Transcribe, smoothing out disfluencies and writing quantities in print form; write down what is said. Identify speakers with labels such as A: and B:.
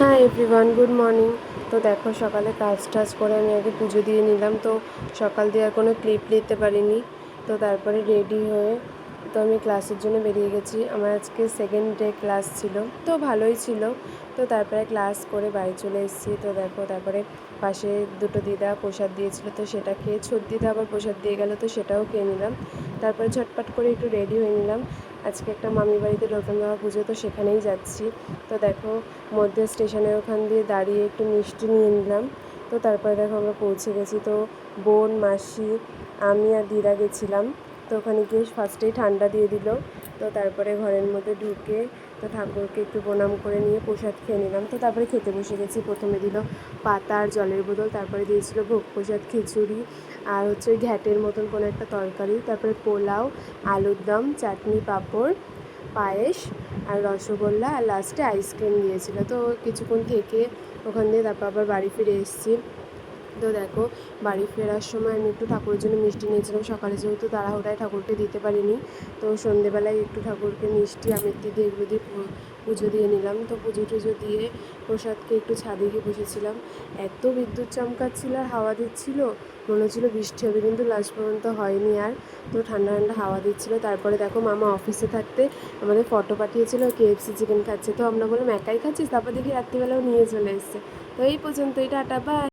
A: হ্যাঁ everyone, good morning. তো দেখো, সকালে কাজ টাজ করে আমি আগে পুজো দিয়ে নিলাম। তো সকাল দিয়ে আর কোনো ক্লিপ নিতে পারিনি। তো তারপরে রেডি হয়ে তো আমি ক্লাসের জন্য বেরিয়ে গেছি। আমার আজকে সেকেন্ড ডে ক্লাস ছিল, তো ভালোই ছিল। তো তারপরে ক্লাস করে বাড়ি চলে এসেছি। তো দেখো, তারপরে পাশে দুটো দিদা প্রসাদ দিয়েছিল, তো সেটা খেয়ে ছোট দিদা আবার প্রসাদ দিয়ে গেল, তো সেটাও খেয়ে নিলাম। তারপরে ঝটপট করে একটু রেডি হয়ে নিলাম। আজকে একটা মামির বাড়িতে নতুন জামা পুজো, তো সেখানেই যাচ্ছি। তো দেখো, মধ্যে স্টেশনের ওখান দিয়ে দাঁড়িয়ে একটু মিষ্টি নিয়ে নিলাম। তো তারপরে দেখো আমরা পৌঁছে গেছি। তো বোন, মাসি, আমি আর দিদা গেছিলাম। তো ওখানে গিয়ে ফার্স্টেই ঠান্ডা দিয়ে দিল। তো তারপরে ঘরের মধ্যে ঢুকে তো ঠাকুরকে একটু প্রণাম করে নিয়ে প্রসাদ খেয়ে নিলাম। তো তারপরে খেতে বসে গেছি। প্রথমে দিল পাতা আর জলের বোতল, তারপরে দিয়েছিল ভোগ প্রসাদ, খিচুড়ি আর হচ্ছে ওই ঘ্যাটের মতন কোনো একটা তরকারি, তারপরে পোলাও, আলুর দম, চাটনি, পাঁপড়, পায়েস আর রসগোল্লা, আর লাস্টে আইসক্রিম দিয়েছিলো। তো কিছুক্ষণ থেকে ওখান দিয়ে তারপর আবার বাড়ি ফিরে এসেছি। তো দেখো, বাড়ি ফেরার সময় আমি একটু ঠাকুরের জন্য মিষ্টি নিয়েছিলাম। সকালে যেহেতু তাড়াহুড়ায় ঠাকুরকে দিতে পারিনি, তো সন্ধেবেলায় একটু ঠাকুরকে মিষ্টি, আমের দিয়ে এগুলো দিয়ে পুজো দিয়ে নিলাম। তো পুজো টুজো দিয়ে প্রসাদকে একটু ছাদে গিয়ে বসেছিলাম। এত বিদ্যুৎ চমকাচ্ছিল আর হাওয়া দিচ্ছিল, মনে হচ্ছিলো বৃষ্টি হবে, কিন্তু লাস্ট পর্যন্ত হয়নি আর। তো ঠান্ডা ঠান্ডা হাওয়া দিচ্ছিলো। তারপরে দেখো, মামা অফিসে থাকতে আমাদের ফটো পাঠিয়েছিল KFC চিকেন খাচ্ছে। তো আমরা বললাম একাই খাচ্ছিস, তারপর দেখি রাত্রিবেলাও নিয়ে চলে এসছে। তো এই পর্যন্তই, টাটা, বাই।